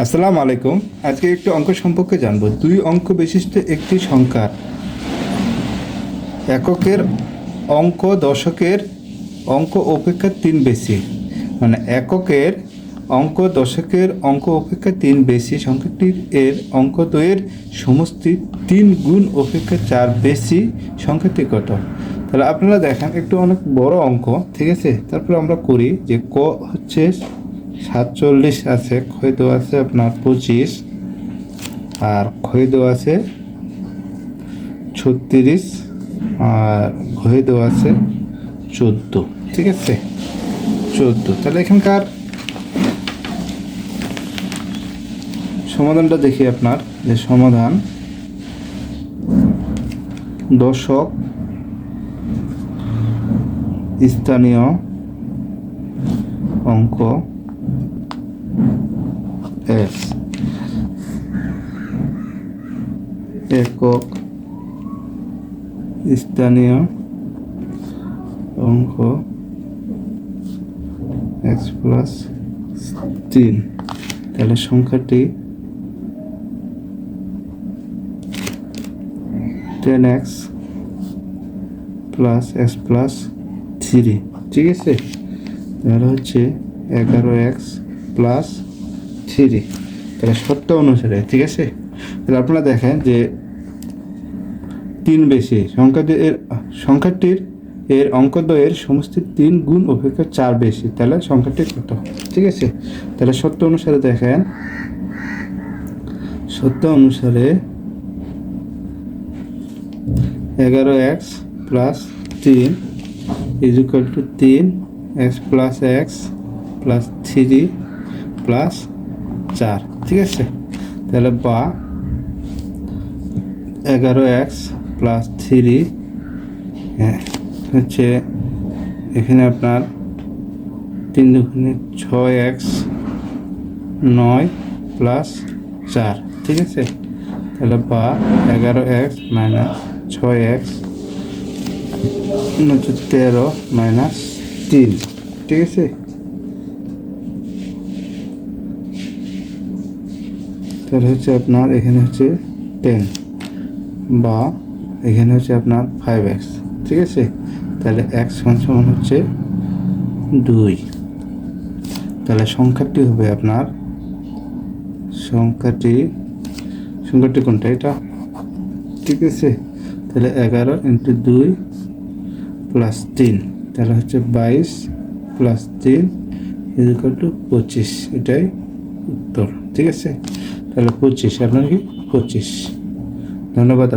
আসসালামু আলাইকুম। আজকে একটু অঙ্ক সম্পর্কে জানবো। দুই অঙ্ক বিশিষ্ট একটি সংখ্যার এককের অঙ্ক দশকের অঙ্ক অপেক্ষা 3 বেশি, মানে এককের অঙ্ক দশকের অঙ্ক অপেক্ষা 3 বেশি সংখ্যাটির এর অঙ্ক দ্বয়ের সমষ্টি 3 গুণ অপেক্ষা 4 বেশি সংখ্যাটি কত? তাহলে আপনারা দেখেন একটু অনেক বড় অঙ্ক, ঠিক আছে। তারপরে আমরা করি যে ক হচ্ছে 47 আছে, ক্ষয় দেওয়া আছে আপনার 25, আর ক্ষয় দেওয়া আছে 36, আর ক্ষয় দেওয়া আছে 14, ঠিক আছে 14। তাহলে এখানকার সমাধানটা দেখি আপনার, যে সমাধান দশক স্থানীয় অঙ্ক এস একক স্থানীয় অঙ্ক x প্লাস 3। তাহলে সংখ্যাটি 10x প্লাস x প্লাস 3, ঠিক আছে। তাহলে হচ্ছে 11x প্লাস 3। তাহলে সত্য অনুসারে, ঠিক আছে। তাহলে আপনারা দেখেন যে 3 বেশি সংখ্যাটির এর অঙ্কদ্বয়ের সমষ্টি 3 গুণ অপেক্ষা 4 বেশি, তাহলে সংখ্যাটি কত? ঠিক আছে। তাহলে সত্য অনুসারে দেখেন, সত্য অনুসারে 11x plus 3 is equal to 3x plus x plus 3 plus 4, ঠিক আছে। তাহলে বা 11x প্লাস 3 হচ্ছে এখানে আপনার 3 দুগুণে 6x 9 প্লাস 4, ঠিক আছে। তাহলে বা 11x মাইনাস 6x 13 মাইনাস 3, ঠিক আছে। তাহলে হচ্ছে আপনার এখানে হচ্ছে 10 বা এখানে হচ্ছে আপনার 5x, ঠিক আছে। তাহলে x সমান হচ্ছে 2। তাহলে সংখ্যাটি হবে আপনার সংখ্যাটি কোনটা? এটা, ঠিক আছে। তাহলে 11 ইন্টু 2 প্লাস 3, তাহলে হচ্ছে 22 প্লাস 3 ইজ ইকুয়াল টু 25। এটাই উত্তর, ঠিক আছে। তাহলে 25, আপনার কি 25। ধন্যবাদ।